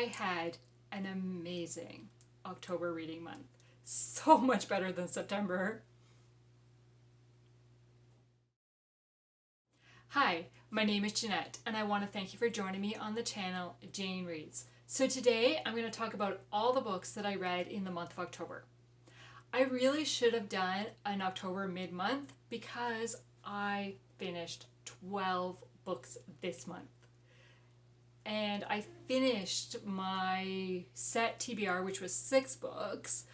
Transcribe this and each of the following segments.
I had an amazing October reading month. So much better than September. Hi, my name is Jeanette, and I want to thank you for joining me on the channel Jane Reads. So today I'm going to talk about all the books that I read in the month of October. I really should have done an October mid-month because I finished 12 books this month. And I finished my set TBR, which was 6 books,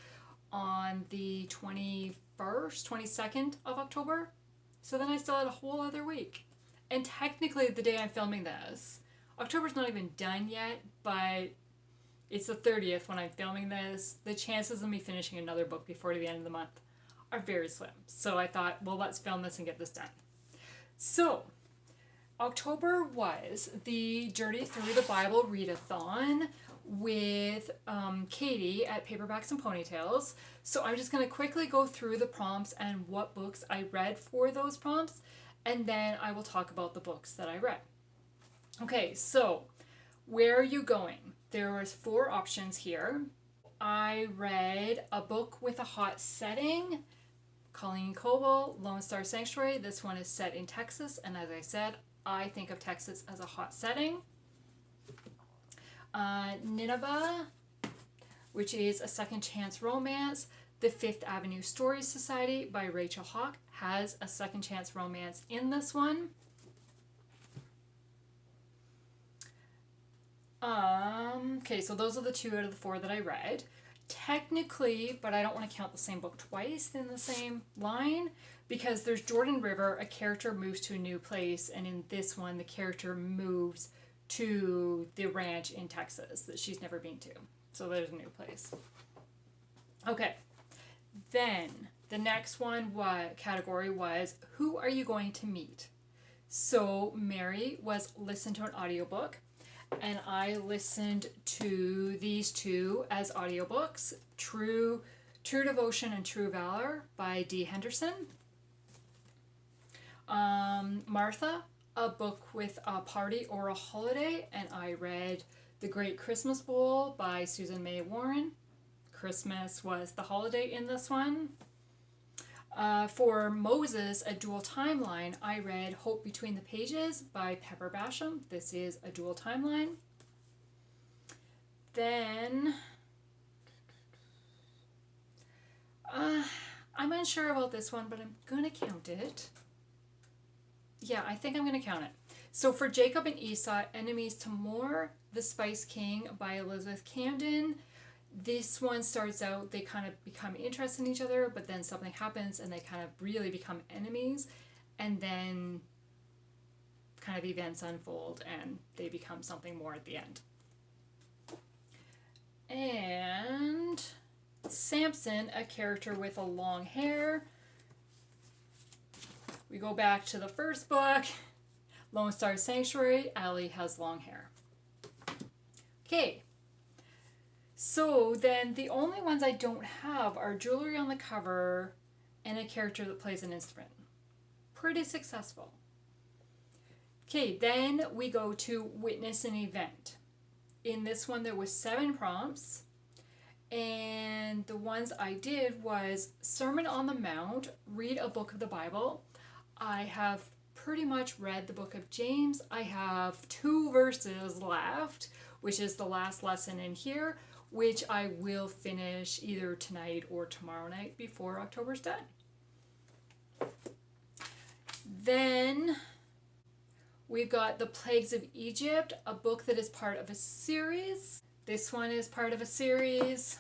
on the 21st, 22nd of October. So then I still had a whole other week. And technically the day I'm filming this, October's not even done yet, but it's the 30th when I'm filming this. The chances of me finishing another book before the end of the month are very slim. So I thought, well, let's film this and get this done. So October was the Journey Through the Bible Readathon with Katie at Paperbacks and Ponytails. So I'm just going to quickly go through the prompts and what books I read for those prompts, and then I will talk about the books that I read. Okay, so where are you going? There was 4 options here. I read a book with a hot setting, Colleen, Coble, Lonestar Sanctuary. This one is set in Texas, and as I said, I think of Texas as a hot setting. Nineveh, which is a second chance romance. The Fifth Avenue Story Society by Rachel Hauck has a second chance romance in this one. Okay, so those are the 2 out of the 4 that I read. Technically, but I don't want to count the same book twice in the same line, because there's Jordan River, a character moves to a new place, and in this one the character moves to the ranch in Texas that she's never been to. So there's a new place. Okay, then the next one category was, who are you going to meet? So Mary was listen to an audiobook, and I listened to these 2 as audiobooks, True Devotion and True Valor by D. Henderson. Martha, a book with a party or a holiday, and I read The Great Christmas Bowl by Susan May Warren. Christmas was the holiday in this one. For Moses, a dual timeline, I read Hope Between the Pages by Pepper Basham. This is a dual timeline. Then I'm unsure about this one, but I'm gonna count it. Yeah, I think I'm gonna count it. So for Jacob and Esau, Enemies to More, The Spice King by Elizabeth Camden. This one starts out, they kind of become interested in each other, but then something happens and they kind of really become enemies, and then kind of events unfold and they become something more at the end. And Samson, a character with a long hair. We go back to the first book, Lonestar Sanctuary, Allie has long hair. Okay. So then the only ones I don't have are jewelry on the cover and a character that plays an instrument. Pretty successful. Okay, then we go to Witness an Event. In this one there was 7 prompts, and the ones I did was Sermon on the Mount, read a book of the Bible. I have pretty much read the book of James. I have 2 verses left, which is the last lesson in here, which I will finish either tonight or tomorrow night before October's done. Then we've got The Plagues of Egypt, a book that is part of a series. This one is part of a series.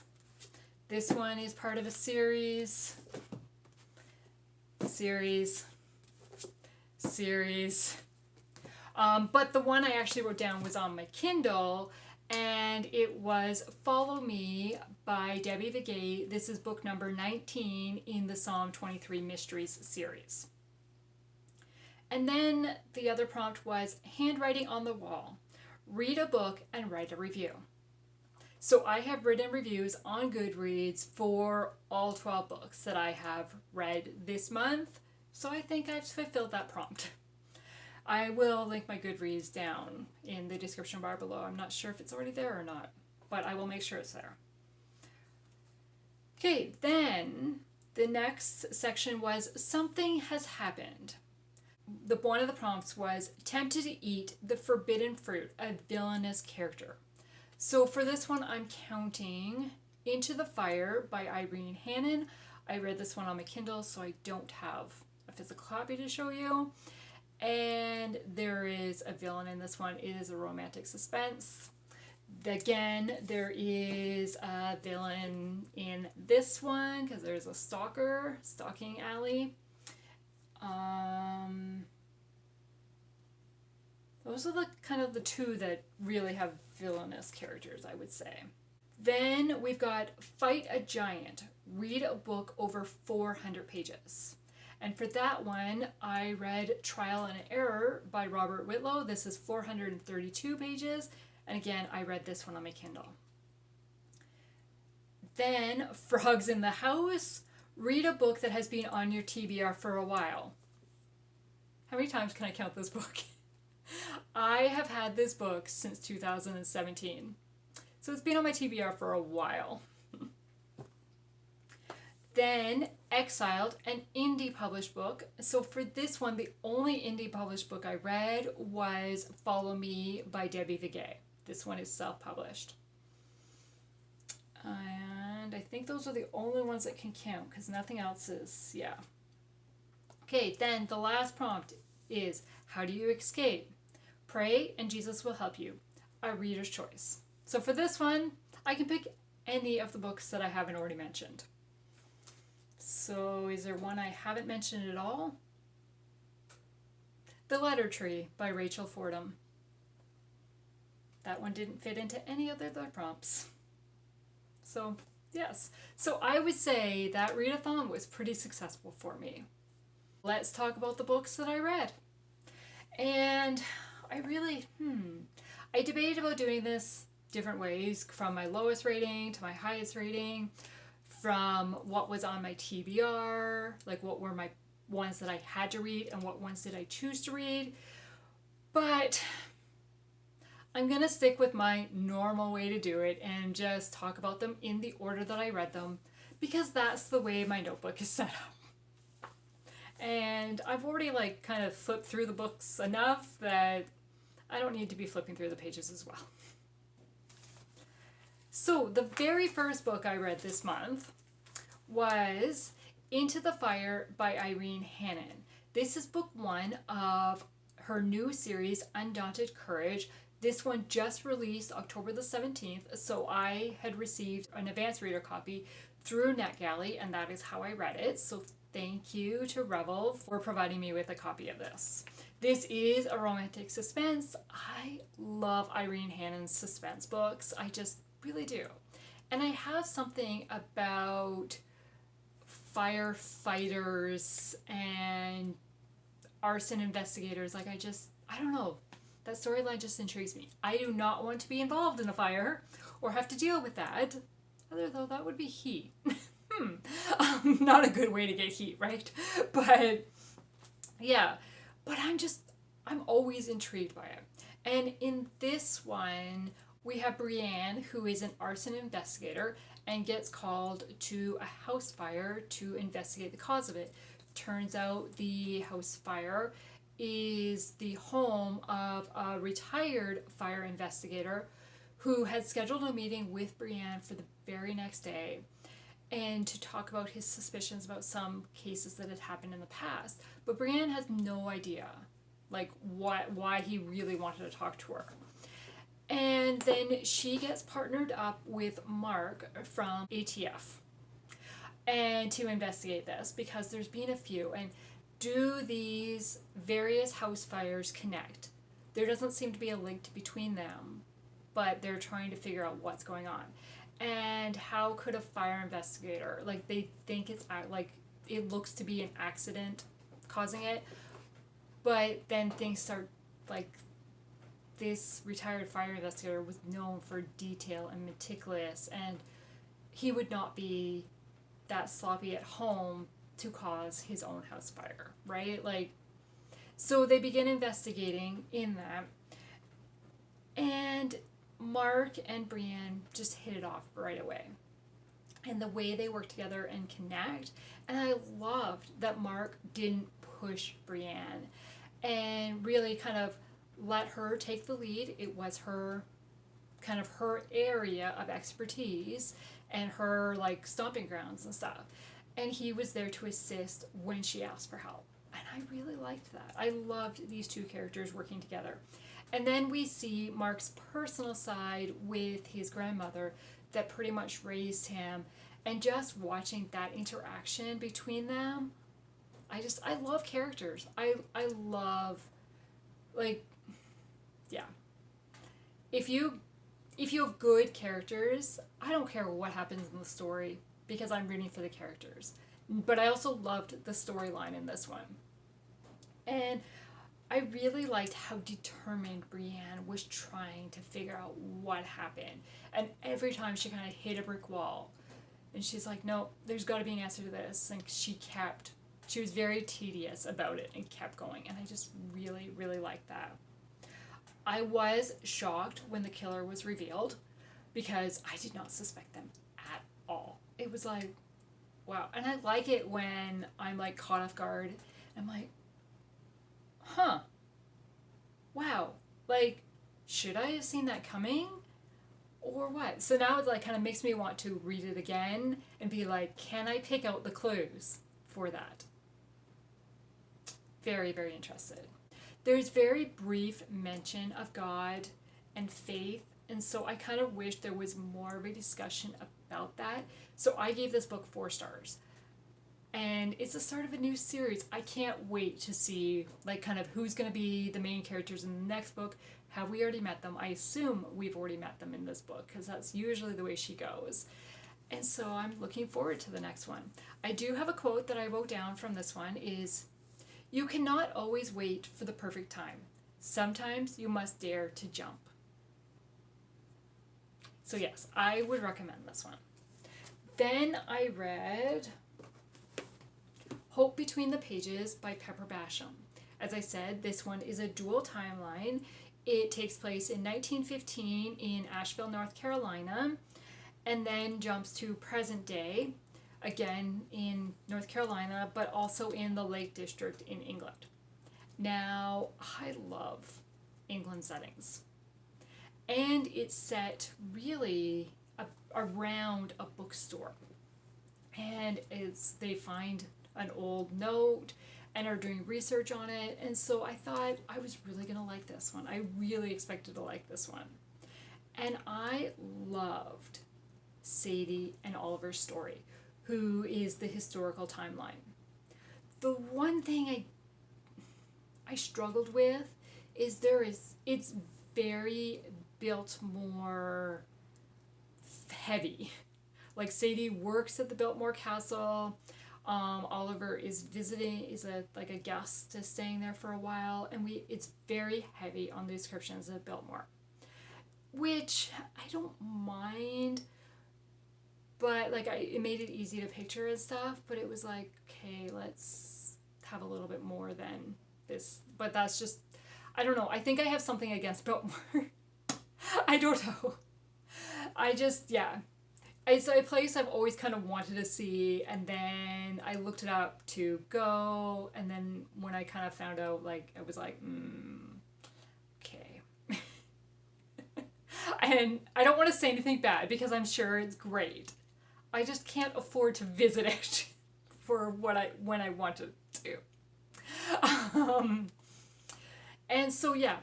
This one is part of a series. But the one I actually wrote down was on my Kindle, and it was Follow Me by Debbie Vigay. This is book number 19 in the Psalm 23 Mysteries series. And then the other prompt was Handwriting on the Wall. Read a book and write a review. So I have written reviews on Goodreads for all 12 books that I have read this month. So I think I've fulfilled that prompt. I will link my Goodreads down in the description bar below. I'm not sure if it's already there or not, but I will make sure it's there. Okay, then the next section was Something Has Happened. One of the prompts was tempted to eat the forbidden fruit, a villainous character. So for this one, I'm counting Into the Fire by Irene Hannon. I read this one on my Kindle, so I don't have a physical copy to show you. And there is a villain in this one. It is a romantic suspense. Again, there is a villain in this one because there's a stalking alley. Those are the kind of the two that really have villainous characters, I would say. Then we've got Fight a Giant. Read a book over 400 pages. And for that one, I read Trial and Error by Robert Whitlow. This is 432 pages. And again, I read this one on my Kindle. Then Frogs in the House. Read a book that has been on your TBR for a while. How many times can I count this book? I have had this book since 2017. So it's been on my TBR for a while. Then Exiled, an indie published book. So for this one, the only indie published book I read was Follow Me by Debbie Vigay. This one is self-published. And I think those are the only ones that can count because nothing else is, yeah. Okay, then the last prompt is, how do you escape? Pray and Jesus will help you. A reader's choice. So for this one, I can pick any of the books that I haven't already mentioned. So is there one I haven't mentioned at all? The Letter Tree by Rachel Fordham. That one didn't fit into any other prompts. So yes. So I would say that readathon was pretty successful for me. Let's talk about the books that I read. And I really, I debated about doing this different ways, from my lowest rating to my highest rating, from what was on my TBR, like what were my ones that I had to read and what ones did I choose to read. But I'm going to stick with my normal way to do it and just talk about them in the order that I read them, because that's the way my notebook is set up. And I've already kind of flipped through the books enough that I don't need to be flipping through the pages as well. So the very first book I read this month was Into the Fire by Irene Hannon. This is book 1 of her new series, Undaunted Courage. This one just released October the 17th, so I had received an advanced reader copy through NetGalley, and that is how I read it. So thank you to Referral for providing me with a copy of this. This is a romantic suspense. I love Irene Hannon's suspense books. I just really do. And I have something about firefighters and arson investigators. I don't know. That storyline just intrigues me. I do not want to be involved in a fire or have to deal with that. Although that would be heat. Not a good way to get heat, right? But yeah, but I'm always intrigued by it. And in this one, we have Brienne, who is an arson investigator and gets called to a house fire to investigate the cause of it. Turns out the house fire is the home of a retired fire investigator who had scheduled a meeting with Brienne for the very next day and to talk about his suspicions about some cases that had happened in the past. But Brienne has no idea why he really wanted to talk to her. And then she gets partnered up with Mark from ATF and to investigate this, because there's been a few. And do these various house fires connect? There doesn't seem to be a link between them, but they're trying to figure out what's going on. And how could a fire investigator, they think it's it looks to be an accident causing it, but then things start this retired fire investigator was known for detail and meticulous, and he would not be that sloppy at home to cause his own house fire, right? So they begin investigating in that, and Mark and Brienne just hit it off right away. And the way they work together and connect. And I loved that Mark didn't push Brienne and really kind of let her take the lead. It was her kind of her area of expertise and her like stomping grounds and stuff. And he was there to assist when she asked for help. And I really liked that. I loved these two characters working together. And then we see Mark's personal side with his grandmother that pretty much raised him. And just watching that interaction between them, I love characters. I love, like, yeah. If you have good characters, I don't care what happens in the story because I'm rooting for the characters. But I also loved the storyline in this one. And I really liked how determined Brienne was trying to figure out what happened. And every time she kind of hit a brick wall. And she's like, no, there's got to be an answer to this. And she was very tedious about it and kept going. And I just really, really liked that. I was shocked when the killer was revealed because I did not suspect them at all. It was like, wow. And I like it when I'm like caught off guard. I'm like, huh, wow, like, should I have seen that coming or what? So now it like kind of makes me want to read it again and be like, can I pick out the clues for that? Very, very interested. There's very brief mention of God and faith, and so I kind of wish there was more of a discussion about that. So I gave this book 4 stars. And it's the start of a new series. I can't wait to see like kind of who's going to be the main characters in the next book. Have we already met them? I assume we've already met them in this book because that's usually the way she goes. And so I'm looking forward to the next one. I do have a quote that I wrote down from this one is, "You cannot always wait for the perfect time. Sometimes you must dare to jump." So yes, I would recommend this one. Then I read Hope Between the Pages by Pepper Basham. As I said, this one is a dual timeline. It takes place in 1915 in Asheville, North Carolina, and then jumps to present day, again in North Carolina, but also in the Lake District in England. Now, I love England settings. And it's set really around a bookstore. And they find an old note and are doing research on it, and so I thought I was really gonna like this one. I really expected to like this one. And I loved Sadie and Oliver's story, who is the historical timeline. The one thing I struggled with is it's very built more heavy. Like Sadie works at the Biltmore Castle. Oliver is visiting, is a guest, is staying there for a while, and it's very heavy on the descriptions of Biltmore, which I don't mind, but it made it easy to picture and stuff. But it was like, okay, let's have a little bit more than this. But that's just, I don't know. I think I have something against Biltmore. I don't know. It's a place I've always kind of wanted to see, and then I looked it up to go, and then when I kind of found out, I was like, okay. And I don't want to say anything bad, because I'm sure it's great. I just can't afford to visit it for when I wanted to. And so, yeah.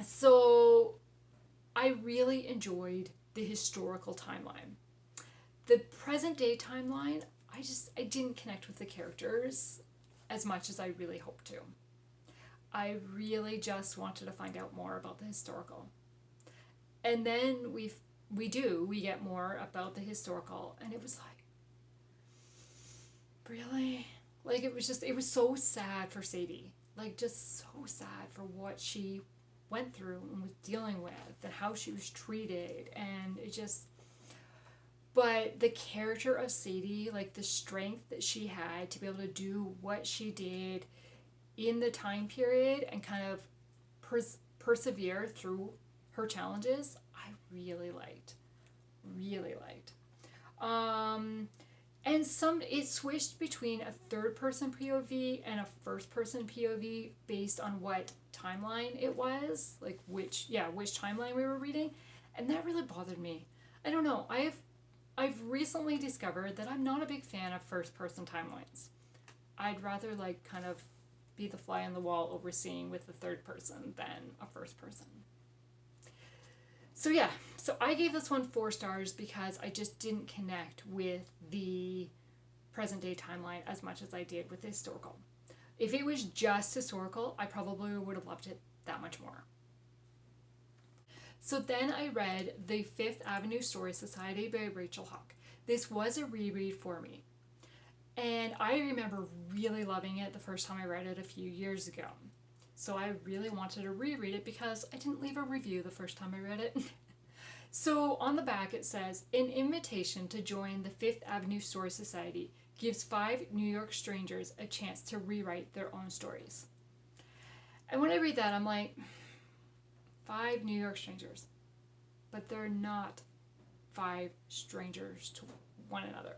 So, I really enjoyed the historical timeline. The present day timeline, I didn't connect with the characters as much as I really hoped to. I really just wanted to find out more about the historical. And then we get more about the historical, and it was like, really? It was so sad for Sadie. Just so sad for what she went through and was dealing with and how she was treated, and it just... But the character of Sadie, the strength that she had to be able to do what she did, in the time period and kind of persevere through her challenges, I really liked. Really liked. And it switched between a third person POV and a first person POV based on what timeline it was, like which timeline we were reading, and that really bothered me. I don't know. I've recently discovered that I'm not a big fan of first person timelines. I'd rather like kind of be the fly on the wall overseeing with the third person than a first person. So yeah, so I gave this one 4 stars because I just didn't connect with the present day timeline as much as I did with the historical. If it was just historical, I probably would have loved it that much more. So then I read The Fifth Avenue Story Society by Rachel Hauck. This was a reread for me. And I remember really loving it the first time I read it a few years ago. So I really wanted to reread it because I didn't leave a review the first time I read it. So on the back it says, an invitation to join the Fifth Avenue Story Society gives 5 New York strangers a chance to rewrite their own stories. And when I read that, I'm like, 5 New York strangers. But they're not 5 strangers to one another.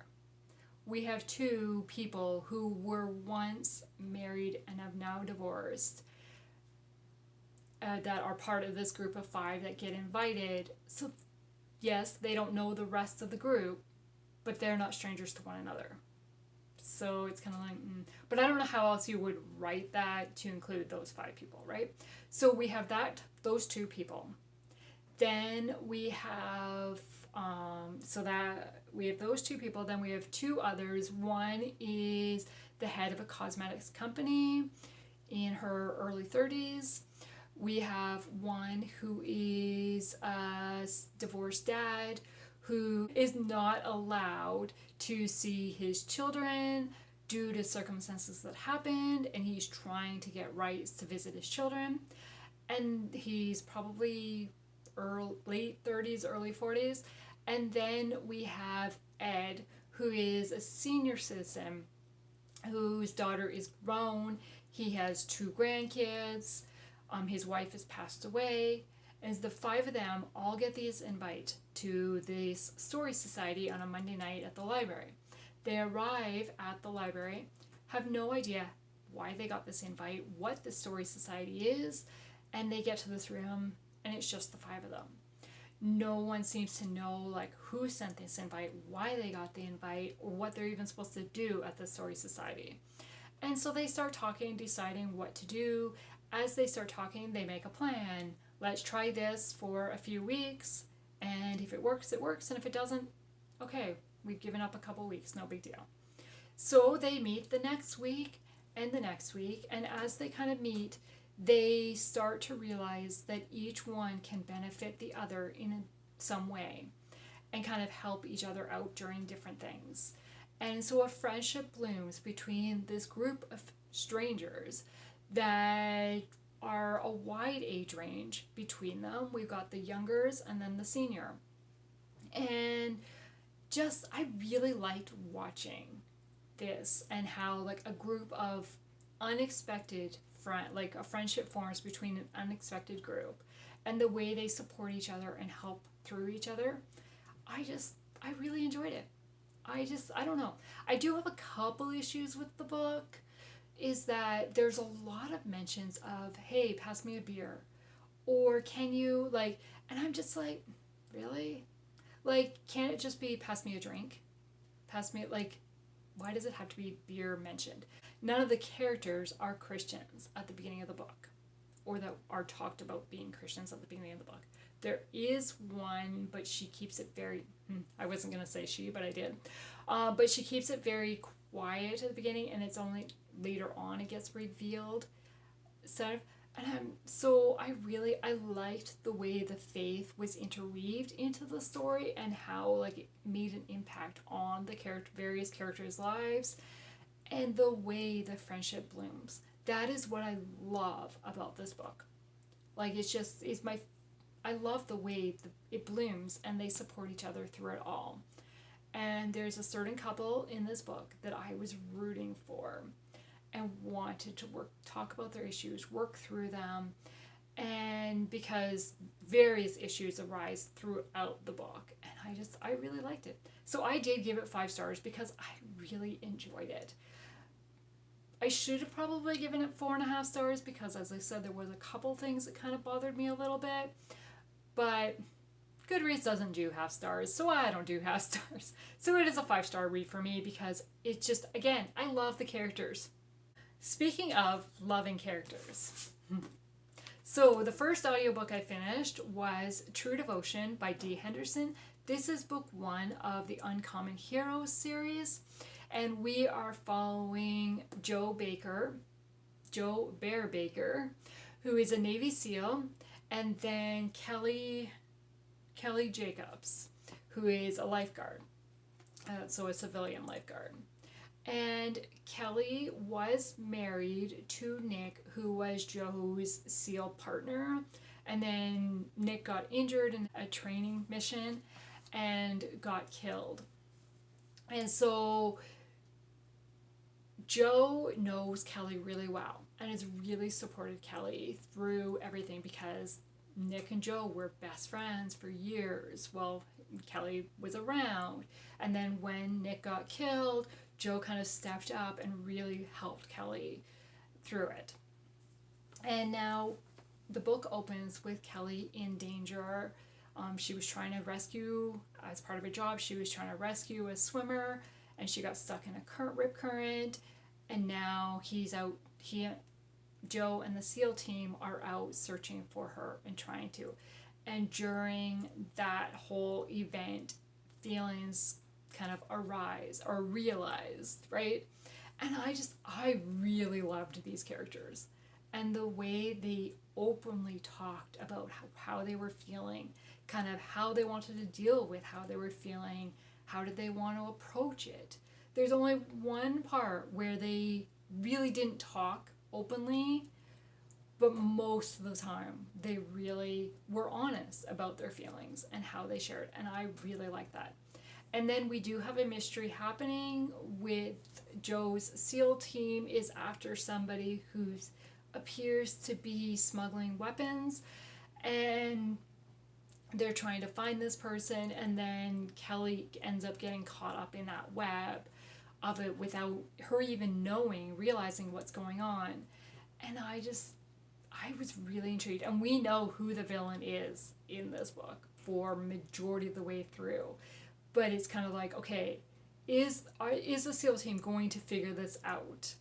We have 2 people who were once married and have now divorced that are part of this group of 5 that get invited. So yes, they don't know the rest of the group, but they're not strangers to one another. So it's kind of like, but I don't know how else you would write that to include those 5 people, right? So we have those 2 people. Then we have, we have those 2 people. Then we have 2 others. One is the head of a cosmetics company in her early 30s. We have one who is a divorced dad who is not allowed to see his children due to circumstances that happened, and he's trying to get rights to visit his children. And he's probably late 30s, early 40s. And then we have Ed, who is a senior citizen whose daughter is grown. He has 2 grandkids. His wife has passed away. And the 5 of them all get this invite to this story society on a Monday night at the library. They arrive at the library, have no idea why they got this invite, what the story society is, and they get to this room and it's just the 5 of them. No one seems to know like who sent this invite, why they got the invite, or what they're even supposed to do at the story society. And so they start talking, deciding what to do. As they start talking, they make a plan. Let's try this for a few weeks, and if it works, it works, and if it doesn't, okay, we've given up a couple weeks, no big deal. So they meet the next week and the next week, and as they kind of meet, they start to realize that each one can benefit the other in some way and kind of help each other out during different things. And so a friendship blooms between this group of strangers that are a wide age range between them. We've got the youngers and then the senior. And I really liked watching this and how like a group of unexpected like a friendship forms between an unexpected group, and the way they support each other and help through each other. I really enjoyed it. I don't know. I do have a couple issues with the book, is that there's a lot of mentions of, hey, pass me a beer, or can you, like, and I'm just like, really? Like, can't it just be pass me a drink? Pass me, like, why does it have to be beer mentioned? None of the characters are Christians at the beginning of the book, or that are talked about being Christians at the beginning of the book. There is one, but she keeps it very, I wasn't going to say she, but I did. But she keeps it very quiet at the beginning, and it's only later on it gets revealed. I liked the way the faith was interweaved into the story and how like it made an impact on the various characters' lives, and the way the friendship blooms. That is what I love about this book. Like I love the way it blooms and they support each other through it all. And there's a certain couple in this book that I was rooting for. and wanted to talk about their issues, work through them, and because various issues arise throughout the book, and I really liked it. So I did give it 5 stars because I really enjoyed it. I should have probably given it 4.5 stars because, as I said, there was a couple things that kind of bothered me a little bit, but Goodreads doesn't do half stars, so I don't do half stars. So it is a 5-star read for me because it just, again, I love the characters. Speaking of loving characters, so the first audiobook I finished was True Devotion by D. Henderson. This is book 1 of the Uncommon Heroes series, and we are following Joe Bear Baker, who is a Navy SEAL, and then Kelly Jacobs, who is a lifeguard, so a civilian lifeguard. And Kelly was married to Nick, who was Joe's SEAL partner, and then Nick got injured in a training mission and got killed. And so Joe knows Kelly really well and has really supported Kelly through everything because Nick and Joe were best friends for years. Well, Kelly was around, and then when Nick got killed, Joe kind of stepped up and really helped Kelly through it. And now the book opens with Kelly in danger. She was trying to rescue, as part of a job, she was trying to rescue a swimmer, and she got stuck in a rip current, and now he's out. Joe and the SEAL team are out searching for her and trying to. And during that whole event, feelings kind of arise or realized, right? And I really loved these characters and the way they openly talked about how they were feeling, kind of how they wanted to deal with how they were feeling, how did they want to approach it. There's only one part where they really didn't talk openly, but most of the time they really were honest about their feelings and how they shared, and I really like that. And then we do have a mystery happening with Joe's SEAL team is after somebody who appears to be smuggling weapons, and they're trying to find this person, and then Kelly ends up getting caught up in that web of it without her even realizing what's going on. And I was really intrigued, and we know who the villain is in this book for majority of the way through, but it's kind of like, okay, is the SEAL team going to figure this out,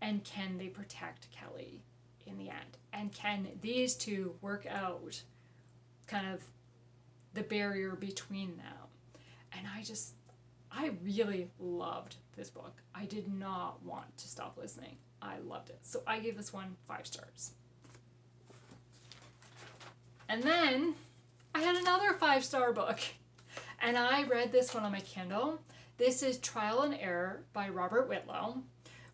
and can they protect Kelly in the end, and can these two work out kind of the barrier between them? And I really loved this book. I did not want to stop listening. I loved it. So I gave this one 5 stars. And then I had another 5-star book, and I read this one on my Kindle. This is Trial and Error by Robert Whitlow.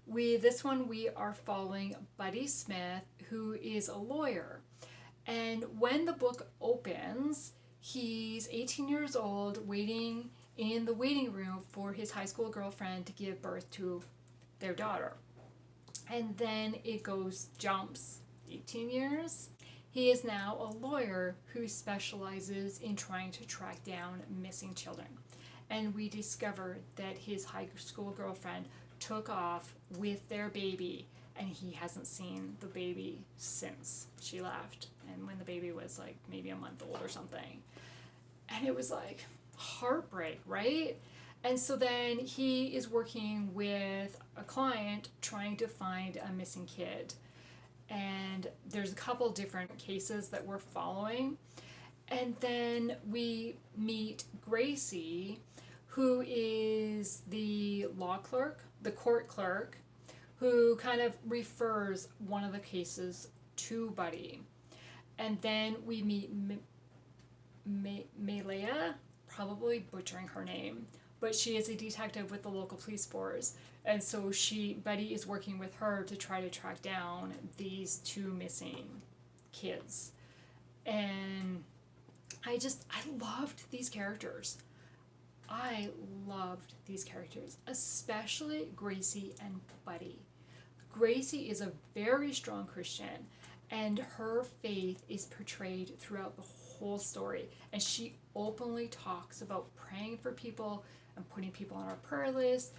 This one we are following Buddy Smith, who is a lawyer. And when the book opens, he's 18 years old, waiting in the waiting room for his high school girlfriend to give birth to their daughter. And then it jumps 18 years. He is now a lawyer who specializes in trying to track down missing children. And we discover that his high school girlfriend took off with their baby, and he hasn't seen the baby since she left, and when the baby was like maybe a month old or something. And it was like heartbreak, right? And so then he is working with a client trying to find a missing kid, and there's a couple different cases that we're following. And then we meet Gracie, who is the court clerk, who kind of refers one of the cases to Buddy. And then we meet Malaya, probably butchering her name, but she is a detective with the local police force. And so Buddy is working with her to try to track down these 2 missing kids. And I loved these characters. Especially Gracie and Buddy. Gracie is a very strong Christian, and her faith is portrayed throughout the whole story. And she openly talks about praying for people and putting people on our prayer list.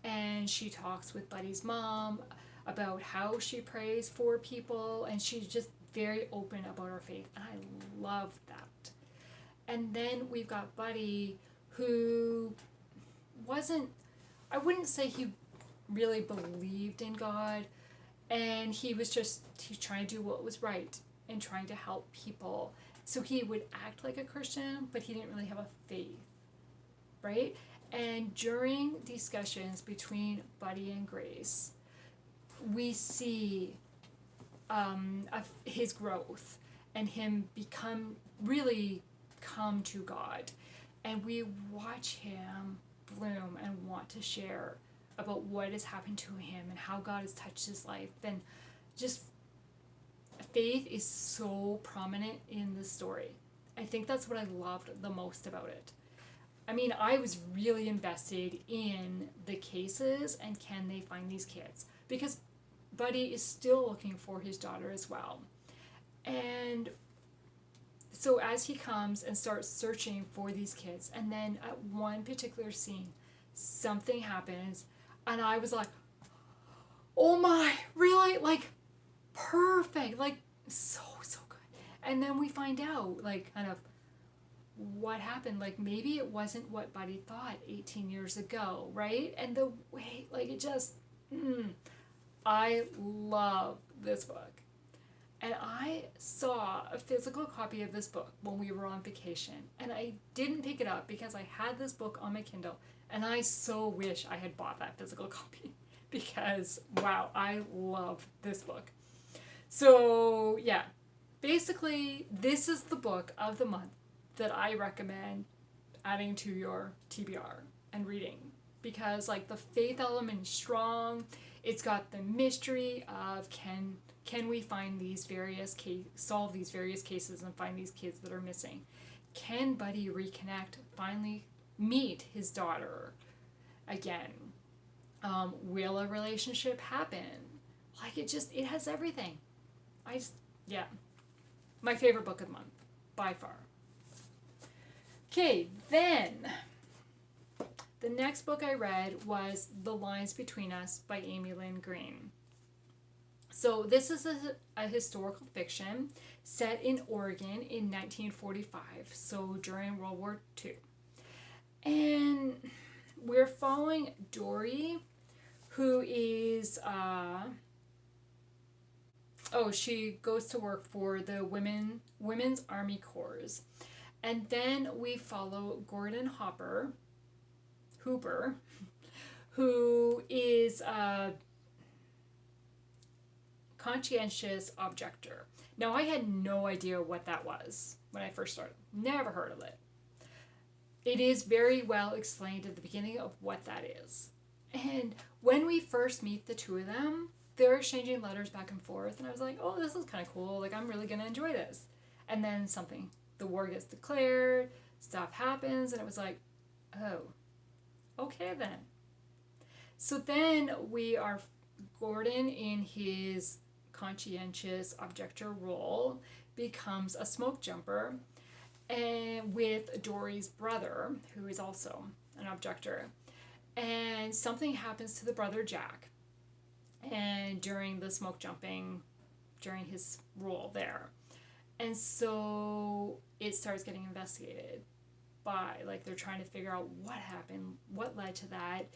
And she talks with Buddy's mom about how she prays for people. And she's just very open about her faith. And I love that. And then we've got Buddy, who wasn't, I wouldn't say he really believed in God. And he's trying to do what was right and trying to help people. So he would act like a Christian, but he didn't really have a faith, right? And during discussions between Buddy and Grace, we see his growth and him really come to God. And we watch him bloom and want to share about what has happened to him and how God has touched his life. And just faith is so prominent in the story. I think that's what I loved the most about it. I mean, I was really invested in the cases and can they find these kids? Because Buddy is still looking for his daughter as well. And so as he comes and starts searching for these kids, and then at one particular scene, something happens, and I was like, oh my, really? Like, perfect. Like, so good. And then we find out, like, kind of what happened. Like, maybe it wasn't what Buddy thought 18 years ago, right? And the way, like, it just, I love this book. And I saw a physical copy of this book when we were on vacation. And I didn't pick it up because I had this book on my Kindle. And I so wish I had bought that physical copy because, wow, I love this book. So, yeah, basically, this is the book of the month that I recommend adding to your TBR and reading because, like, the faith element is strong. It's got the mystery of can we find these solve these various cases and find these kids that are missing? Can Buddy reconnect, finally meet his daughter again? Will a relationship happen? Like, it has everything. My favorite book of the month, by far. Okay, then the next book I read was The Lines Between Us by Amy Lynn Green. So this is a historical fiction set in Oregon in 1945, so during World War II. And we're following Dory, who is, she goes to work for the Women's Army Corps. And then we follow Gordon Hooper, who is a conscientious objector. Now, I had no idea what that was when I first started. Never heard of it. It is very well explained at the beginning of what that is. And when we first meet the two of them, they're exchanging letters back and forth. And I was like, oh, this is kind of cool. Like, I'm really going to enjoy this. And then the war gets declared, stuff happens, and it was like, oh, okay then. So then we are Gordon in his conscientious objector role becomes a smoke jumper, and with Dory's brother, who is also an objector, and something happens to the brother Jack, and during the smoke jumping, during his role there, and so it starts getting investigated by, like, they're trying to figure out what happened, what led to that.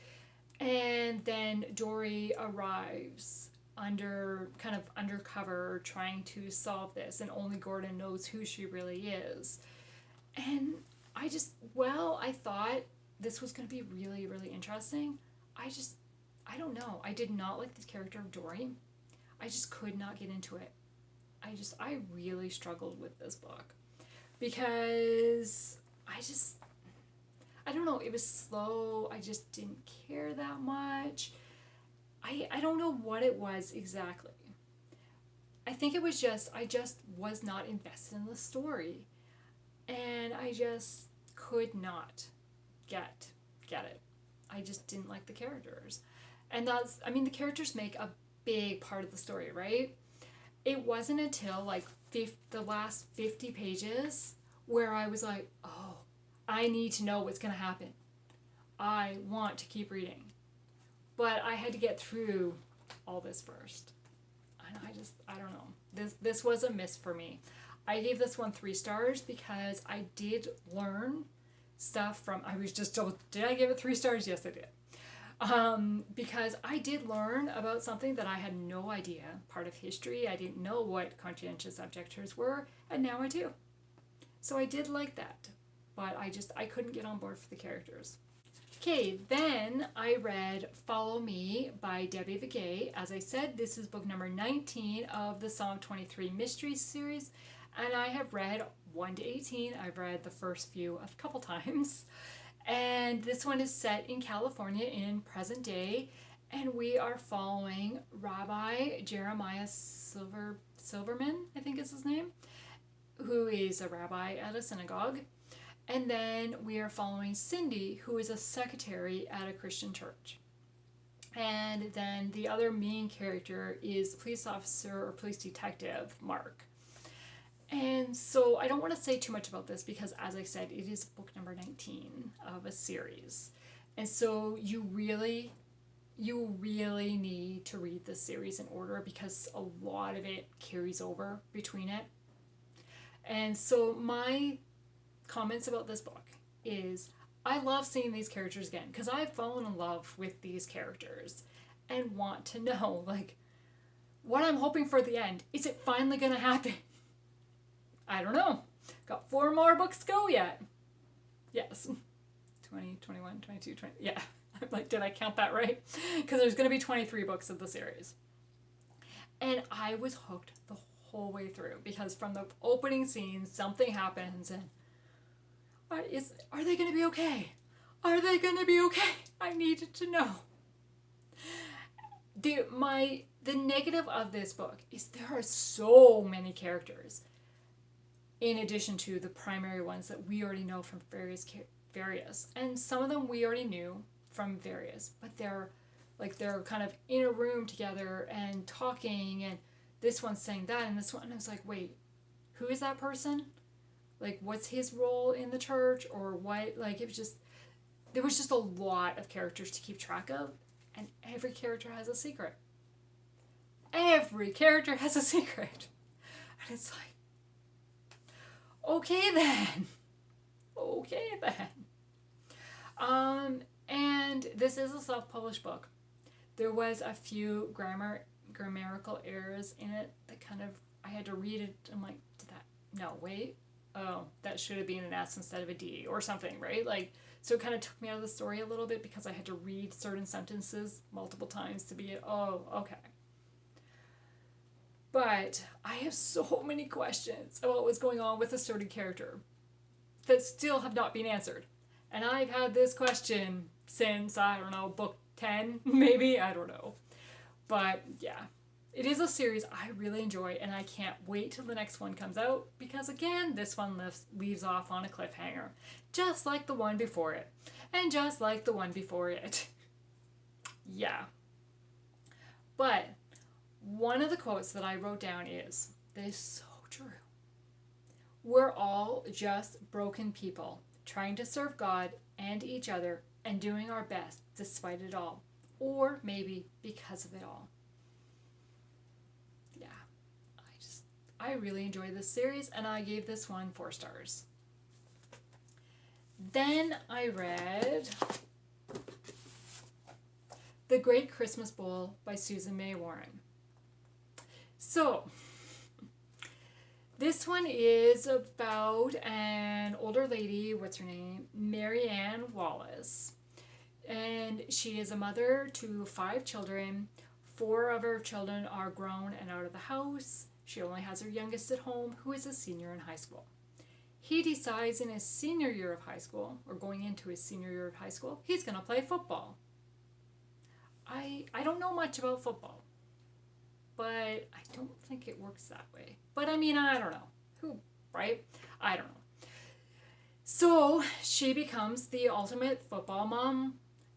And then Dory arrives undercover trying to solve this, and only Gordon knows who she really is. And I thought this was going to be really, really interesting. I don't know. I did not like the character of Dory. I just could not get into it. I really struggled with this book because I don't know, it was slow. I just didn't care that much. I don't know what it was exactly. I think it was I just was not invested in the story. And I just could not get it. I just didn't like the characters. And the characters make a big part of the story, right? It wasn't until like the last 50 pages where I was like, oh, I need to know what's going to happen. I want to keep reading. But I had to get through all this first. And I don't know. This was a miss for me. I gave this one 3 stars because I did learn stuff from, I was just told, did I give it 3 stars? Yes, I did. Because I did learn about something that I had no idea, part of history. I didn't know what conscientious objectors were, and now I do. So I did like that, but I couldn't get on board for the characters. Okay, then I read Follow Me by Debbie Vigay. As I said, this is book number 19 of the Psalm 23 Mystery Series, and I have read 1 to 18. I've read the first few a couple times. And this one is set in California in present day, and we are following Rabbi Jeremiah Silverman, I think is his name, who is a rabbi at a synagogue. And then we are following Cindy, who is a secretary at a Christian church. And then the other main character is police officer or police detective Mark. And so I don't want to say too much about this because, as I said, it is book number 19 of a series. And so you really need to read this series in order because a lot of it carries over between it. And so my comments about this book is I love seeing these characters again because I've fallen in love with these characters and want to know, like, what I'm hoping for at the end. Is it finally going to happen? I don't know. Got 4 more books to go yet. Yes. 20, 21, 22, 20. Yeah. I'm like, did I count that right? Because there's going to be 23 books of the series. And I was hooked the whole way through because from the opening scene, something happens and are they going to be okay? Are they going to be okay? I needed to know. The negative of this book is there are so many characters in addition to the primary ones that we already know from various. And some of them we already knew from various, but they're kind of in a room together and talking, and this one's saying that, and this one, and I was like, wait, who is that person? Like, what's his role in the church, or what? Like, there was just a lot of characters to keep track of, and every character has a secret. Every character has a secret. And it's like, okay then. And this is a self-published book. There was a few grammatical errors in it that kind of, I had to read it. I'm like, that should have been an S instead of a D or something, right? Like, so it kind of took me out of the story a little bit because I had to read certain sentences multiple times to be, okay. But I have so many questions about what's going on with a certain character that still have not been answered. And I've had this question since, I don't know, book 10, maybe, I don't know. But yeah, it is a series I really enjoy, and I can't wait till the next one comes out because, again, this one leaves off on a cliffhanger, just like the one before it, and just like the one before it. Yeah. But one of the quotes that I wrote down is, that is so true. We're all just broken people trying to serve God and each other and doing our best despite it all, or maybe because of it all. Yeah, I really enjoyed this series, and I gave this one 4 stars. Then I read The Great Christmas Bowl by Susan May Warren. So, this one is about an older lady, what's her name? Mary Ann Wallace. And she is a mother to 5 children. 4 of her children are grown and out of the house. She only has her youngest at home, who is a senior in high school. He decides in his senior year of high school, or going into his senior year of high school, he's going to play football. I don't know much about football, but I don't think it works that way. But I mean, I don't know. Who, right? I don't know. So she becomes the ultimate football mom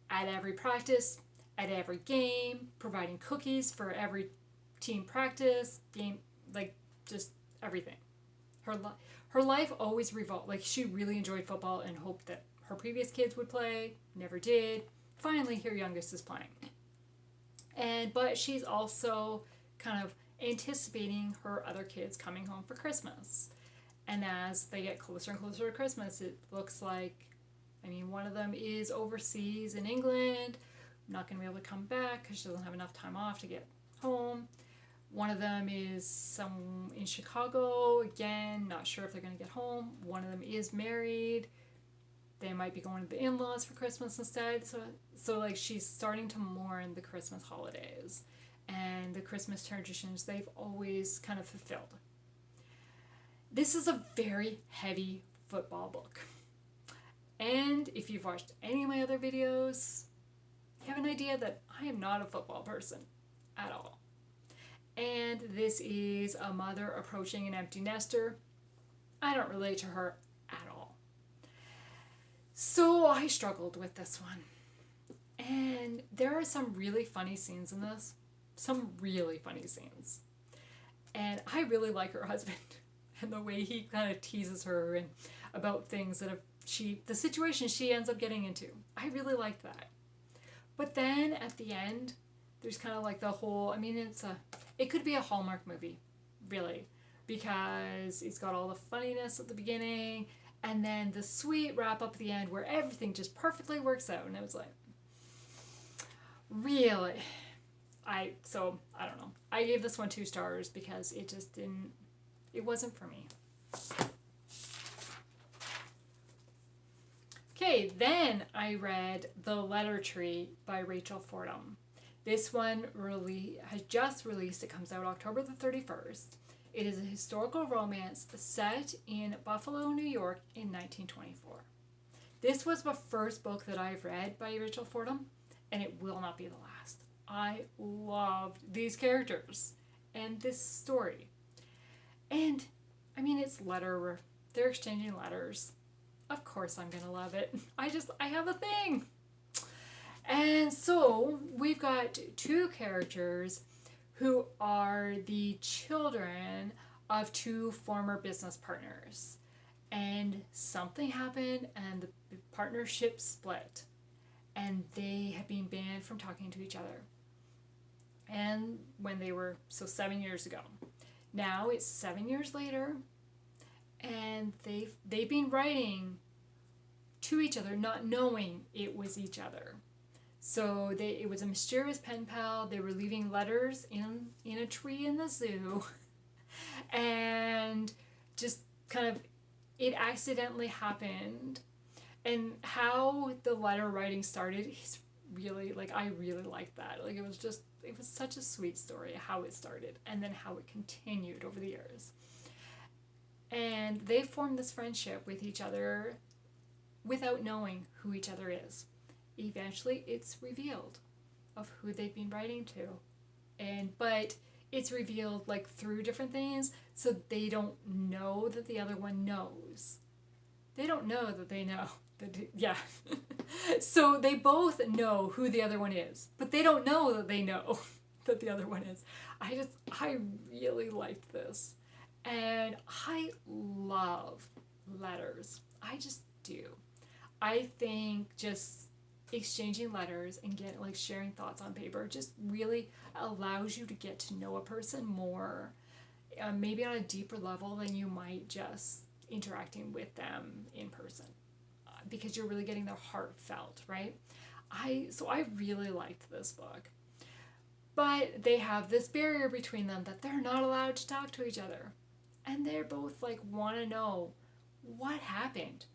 at every practice, at every game, providing cookies for every team practice, game, like just everything. Her life always revolved, like she really enjoyed football and hoped that her previous kids would play, never did. Finally, her youngest is playing. But she's also kind of anticipating her other kids coming home for Christmas. And as they get closer and closer to Christmas, it looks like, one of them is overseas in England, not going to be able to come back because she doesn't have enough time off to get home. One of them is in Chicago, again, not sure if they're going to get home. One of them is married. They might be going to the in-laws for Christmas instead. So like she's starting to mourn the Christmas holidays and the Christmas traditions they've always kind of fulfilled. This is a very heavy football book. And if you've watched any of my other videos, you have an idea that I am not a football person at all. And this is a mother approaching an empty nester. I don't relate to her at all. So I struggled with this one. And there are some really funny scenes in this. Some really funny scenes. And I really like her husband and the way he kind of teases her and about things that the situation she ends up getting into. I really liked that. But then at the end, there's kind of like the whole, it could be a Hallmark movie, really, because it's got all the funniness at the beginning and then the sweet wrap up at the end where everything just perfectly works out. And it was like, really? I don't know. I gave this one 2 stars because it wasn't for me. Okay, then I read The Letter Tree by Rachel Fordham. This one has just released. It comes out October the 31st. It is a historical romance set in Buffalo, New York in 1924. This was the first book that I've read by Rachel Fordham, and it will not be the last. I loved these characters and this story. And, it's they're exchanging letters. Of course I'm going to love it. I have a thing. And so we've got 2 characters who are the children of 2 former business partners. And something happened and the partnership split. And they have been banned from talking to each other. And when they were, 7 years ago. Now it's 7 years later. And they've been writing to each other, not knowing it was each other. So it was a mysterious pen pal. They were leaving letters in a tree in the zoo. And just kind of, it accidentally happened. And how the letter writing started is really, I really liked that. It was such a sweet story how it started and then how it continued over the years. And they formed this friendship with each other without knowing who each other is. Eventually, it's revealed of who they've been writing to. But it's revealed through different things, so they don't know that the other one knows. They don't know that they know. Yeah. So they both know who the other one is, but they don't know that they know that the other one is. I really liked this. And I love letters. I just do. I think just exchanging letters and sharing thoughts on paper just really allows you to get to know a person more, maybe on a deeper level than you might just interacting with them in person, because you're really getting their heart felt, right? So I really liked this book. But they have this barrier between them that they're not allowed to talk to each other. And they're both want to know what happened.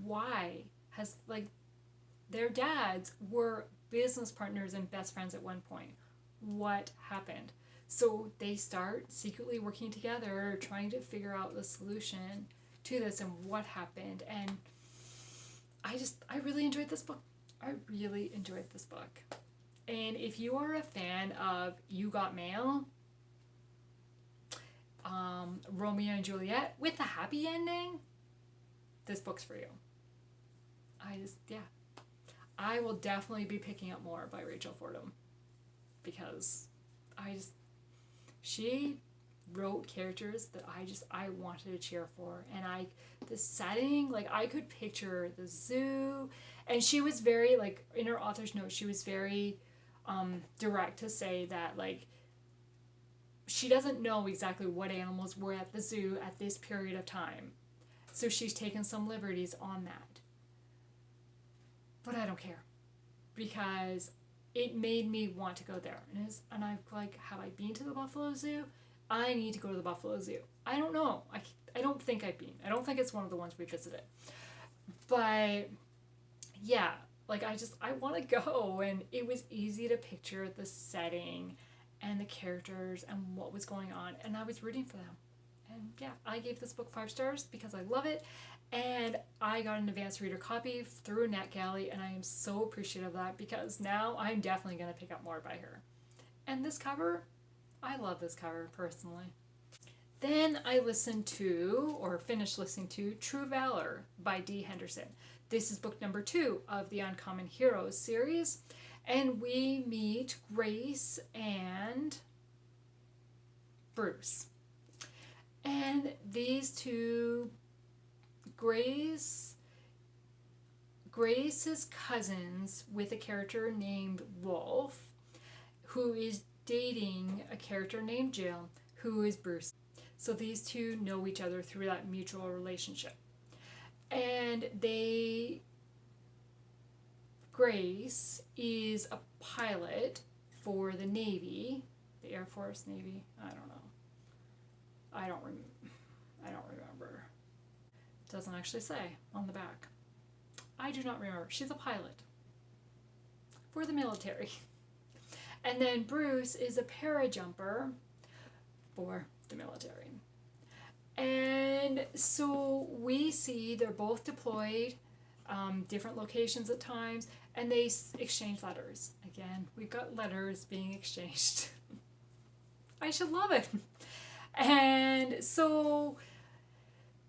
Why has their dads were business partners and best friends at one point. What happened? So they start secretly working together, trying to figure out the solution to this and what happened. And I really enjoyed this book. I really enjoyed this book. And if you are a fan of You Got Mail, Romeo and Juliet with a happy ending, this book's for you. I will definitely be picking up more by Rachel Fordham, because she wrote characters that I wanted to cheer for, and the setting, like, I could picture the zoo, and she was very, like, in her author's note, she was very direct to say that, like, she doesn't know exactly what animals were at the zoo at this period of time, so she's taken some liberties on that. But I don't care, because it made me want to go there. And I'm like, have I been to the Buffalo Zoo? I need to go to the Buffalo Zoo. I don't know. I don't think I've been. I don't think it's one of the ones we visited. But yeah, like, I want to go, and it was easy to picture the setting and the characters and what was going on, and I was rooting for them. And yeah, I gave this book 5 stars because I love it, and I got an advanced reader copy through NetGalley, and I am so appreciative of that, because now I'm definitely going to pick up more by her. And this cover, I love this cover personally. Then I finished listening to True Valor by D. Henderson. This is book number 2 of the Uncommon Heroes series, and we meet Grace and Bruce. And these two, Grace is cousins with a character named Wolf, who is dating a character named Jill, who is Bruce. So these two know each other through that mutual relationship. And Grace is a pilot for the Navy, the Air Force, Navy, I don't know. I don't remember. It doesn't actually say on the back. I do not remember. She's a pilot for the military. And then Bruce is a parajumper for the military. And so we see they're both deployed, different locations at times, and they exchange letters. Again, we've got letters being exchanged. I should love it. And so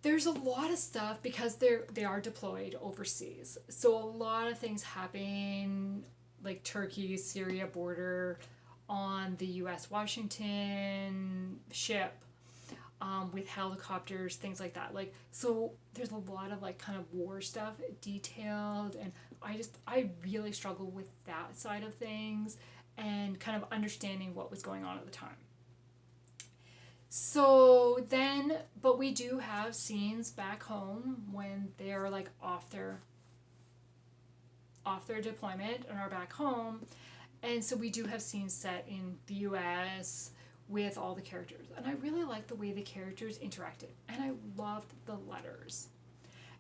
there's a lot of stuff because they are deployed overseas. So a lot of things happen, like Turkey, Syria border, on the U.S. Washington ship, with helicopters, things like that. Like, so there's a lot of, like, kind of war stuff detailed, and I really struggle with that side of things and kind of understanding what was going on at the time. So then, but we do have scenes back home when they're, like, off their deployment and are back home. And so we do have scenes set in the U.S. with all the characters. And I really liked the way the characters interacted. And I loved the letters.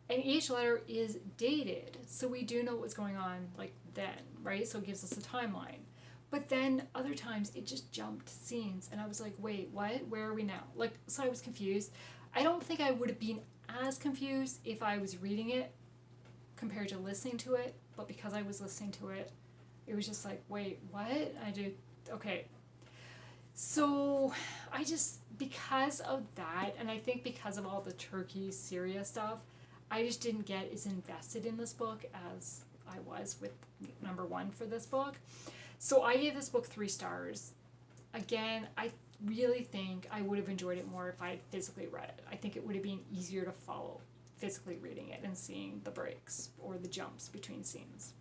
And each letter is dated, so we do know what's going on, like, then, right? So it gives us a timeline. But then other times it just jumped scenes, and I was like, wait, what? Where are we now? Like, so I was confused. I don't think I would have been as confused if I was reading it compared to listening to it, but because I was listening to it, it was just like, wait, what? Okay. So because of that, and I think because of all the Turkey, Syria stuff, I just didn't get as invested in this book as I was with number 1 for this book. So I gave this book 3 stars. Again, I really think I would have enjoyed it more if I had physically read it. I think it would have been easier to follow physically reading it and seeing the breaks or the jumps between scenes.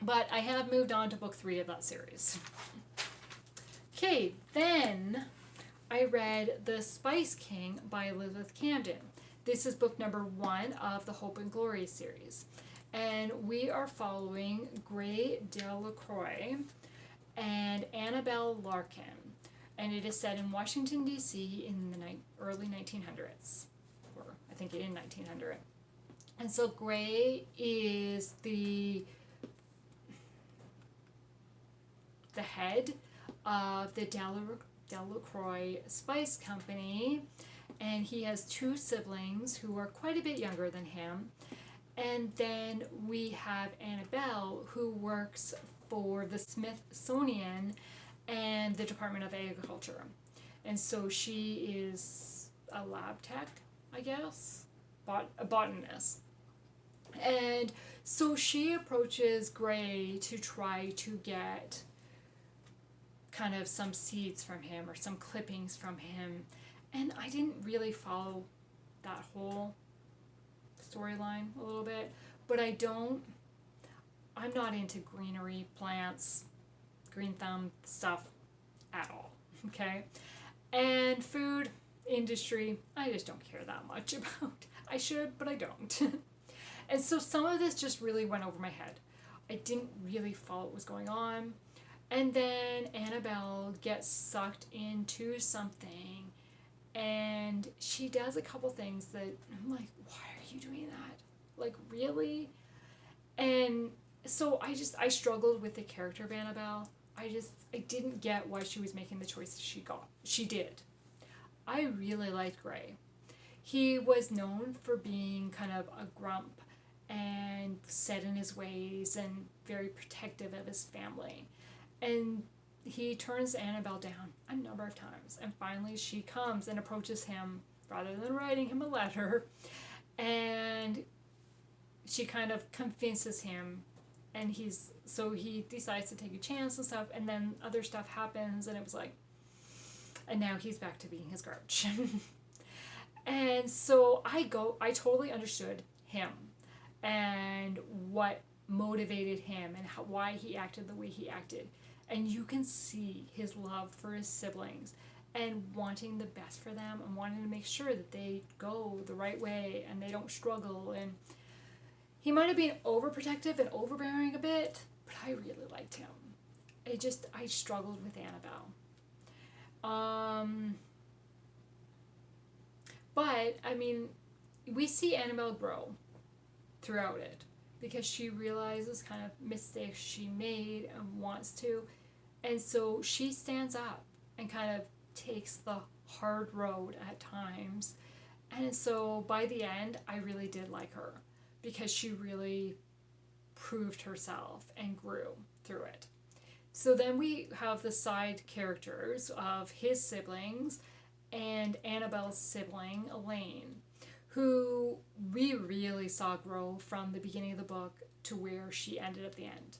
But I have moved on to book 3 of that series. Okay, then I read The Spice King by Elizabeth Camden. This is book number 1 of the Hope and Glory series. And we are following Gray Delacroix and Annabelle Larkin. And it is set in Washington, D.C. in the early 1900s. Or I think in 1900. And so Gray is the head of the Delacroix Spice Company. And he has 2 siblings who are quite a bit younger than him. And then we have Annabelle, who works for the Smithsonian and the Department of Agriculture. And so she is a lab tech, I guess, a botanist. And So she approaches Gray to try to get kind of some seeds from him or some clippings from him. And I didn't really follow that whole storyline a little bit, but I'm not into greenery, plants, green thumb stuff at all, okay? And food industry, I just don't care that much about. I should, but I don't. And so some of this just really went over my head. I didn't really follow what was going on. And then Annabelle gets sucked into something, and she does a couple things that I'm like, why are you doing that? Like, really? And so I struggled with the character of Annabelle. I didn't get why she was making the choices she did. I really liked Gray. He was known for being kind of a grump and set in his ways and very protective of his family. And he turns Annabelle down a number of times. And finally she comes and approaches him rather than writing him a letter. And she kind of convinces him, and he decides to take a chance and stuff, and then other stuff happens, and it was like, and now he's back to being his grouch. And so I totally understood him and what motivated him and why he acted the way he acted. And you can see his love for his siblings and wanting the best for them and wanting to make sure that they go the right way and they don't struggle. And he might have been overprotective and overbearing a bit, but I really liked him. I struggled with Annabelle. But, I mean, we see Annabelle grow throughout it because she realizes kind of mistakes she made and wants to. And so she stands up and kind of takes the hard road at times. And so by the end, I really did like her because she really proved herself and grew through it. So then we have the side characters of his siblings and Annabelle's sibling, Elaine, who we really saw grow from the beginning of the book to where she ended at the end.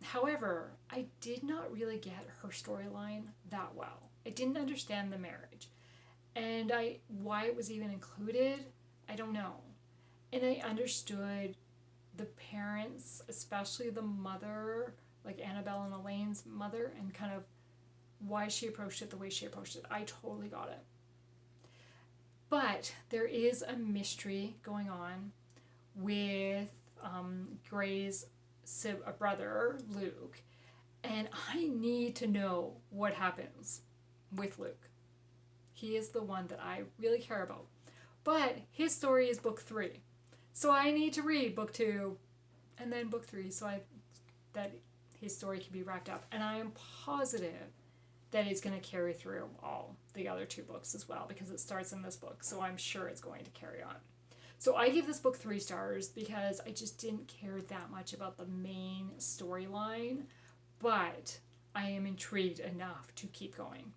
However, I did not really get her storyline that well. I didn't understand the marriage. And why it was even included, I don't know. And I understood the parents, especially the mother, like Annabelle and Elaine's mother, and kind of why she approached it the way she approached it. I totally got it. But there is a mystery going on with Gray's brother, Luke, and I need to know what happens with Luke. He is the one that I really care about. But his story is book 3. So I need to read book 2 and then book 3 so that his story can be wrapped up. And I am positive that it's going to carry through all the other 2 books as well because it starts in this book. So I'm sure it's going to carry on. So I give this book 3 stars because I just didn't care that much about the main storyline. But I am intrigued enough to keep going.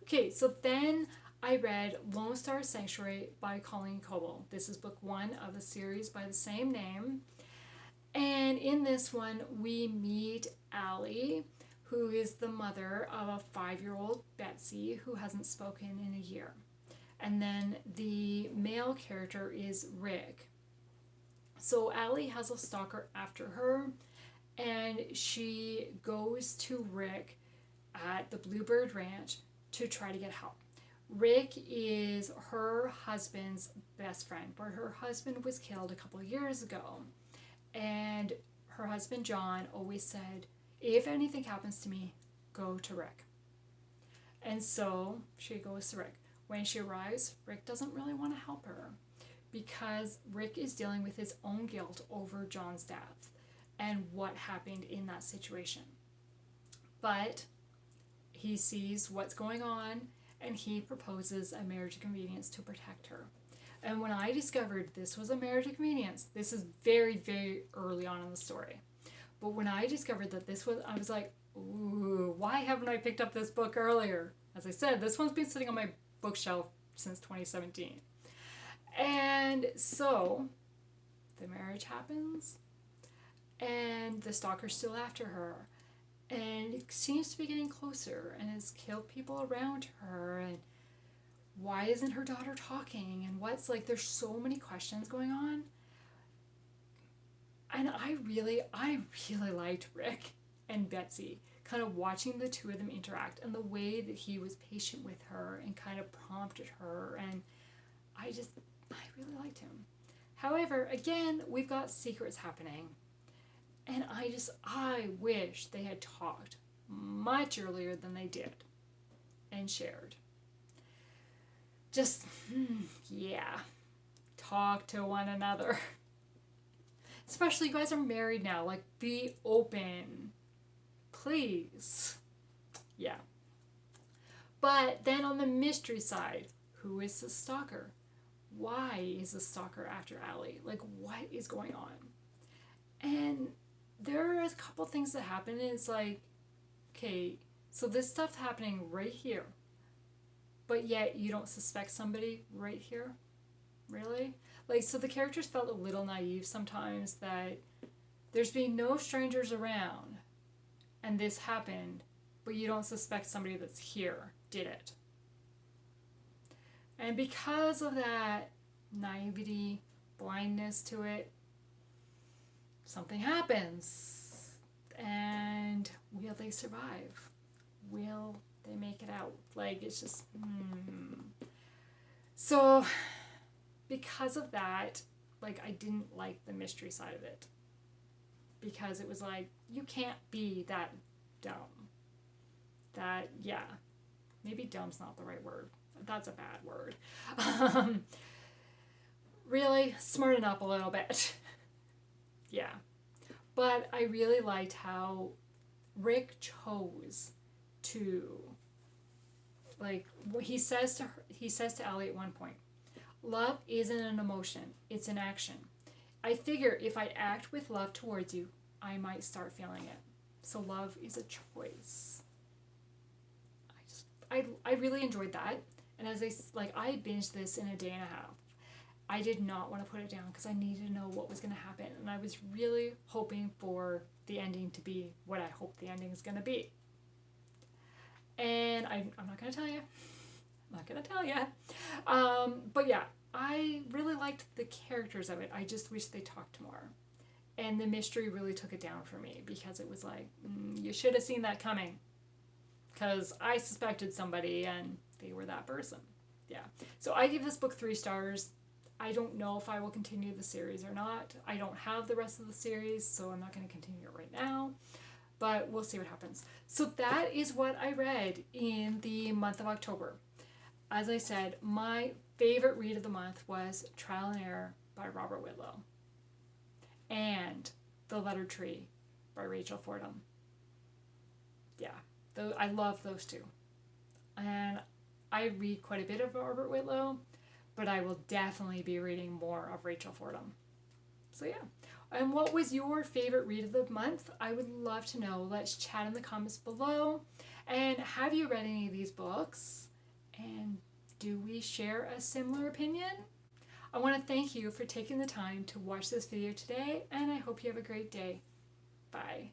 Okay, so then I read Lonestar Sanctuary by Colleen Coble. This is book 1 of the series by the same name. And in this one, we meet Allie, who is the mother of a 5-year-old Betsy who hasn't spoken in a year. And then the male character is Rick. So Allie has a stalker after her, and she goes to Rick at the Bluebird Ranch to try to get help. Rick is her husband's best friend, but her husband was killed a couple of years ago. And her husband, John, always said, if anything happens to me, go to Rick. And so she goes to Rick. When she arrives, Rick doesn't really want to help her because Rick is dealing with his own guilt over John's death and what happened in that situation. But he sees what's going on and he proposes a marriage of convenience to protect her. And when I discovered this was a marriage of convenience, this is very, very early on in the story. But when I discovered that this was, I was like, ooh, why haven't I picked up this book earlier? As I said, this one's been sitting on my bookshelf since 2017. And so the marriage happens, and the stalker's still after her, and it seems to be getting closer, and has killed people around her, and why isn't her daughter talking, and what's like, there's so many questions going on. And I really liked Rick and Betsy, kind of watching the two of them interact, and the way that he was patient with her and kind of prompted her, and I really liked him. However, again, we've got secrets happening, and I wish they had talked much earlier than they did and shared. Just, yeah, talk to one another. Especially, you guys are married now, like, be open, please. Yeah. But then on the mystery side, who is the stalker? Why is the stalker after Allie? Like, what is going on? And there are a couple things that happen, and it's like, okay, so this stuff's happening right here, but yet you don't suspect somebody right here? Really? Like, so the characters felt a little naive sometimes, that there's been no strangers around, and this happened, but you don't suspect somebody that's here did it. And because of that naivety, blindness to it, something happens. And will they survive? Will they make it out? Like, it's just, So, because of that, like, I didn't like the mystery side of it. Because it was like, you can't be that dumb. That, yeah, maybe dumb's not the right word. That's a bad word. Really, smarten up a little bit. Yeah. But I really liked how Rick chose to, like, he says to Allie at one point, love isn't an emotion, it's an action. I figure if I act with love towards you, I might start feeling it. So love is a choice. I really enjoyed that. And as I binged this in a day and a half. I did not want to put it down because I needed to know what was going to happen. And I was really hoping for the ending to be what I hope the ending is going to be. And I'm not going to tell you. I'm not going to tell you. But yeah, I really liked the characters of it. I just wish they talked more. And the mystery really took it down for me because it was like, you should have seen that coming. Because I suspected somebody and they were that person. Yeah. So I give this book 3 stars. I don't know if I will continue the series or not. I don't have the rest of the series, so I'm not going to continue it right now. But we'll see what happens. So that is what I read in the month of October. As I said, my favorite read of the month was Trial and Error by Robert Whitlow. And The Letter Tree by Rachel Fordham. Yeah, I love those two. And I read quite a bit of Robert Whitlow, but I will definitely be reading more of Rachel Fordham. So yeah. And what was your favorite read of the month? I would love to know. Let's chat in the comments below. And have you read any of these books? And do we share a similar opinion? I want to thank you for taking the time to watch this video today, and I hope you have a great day. Bye.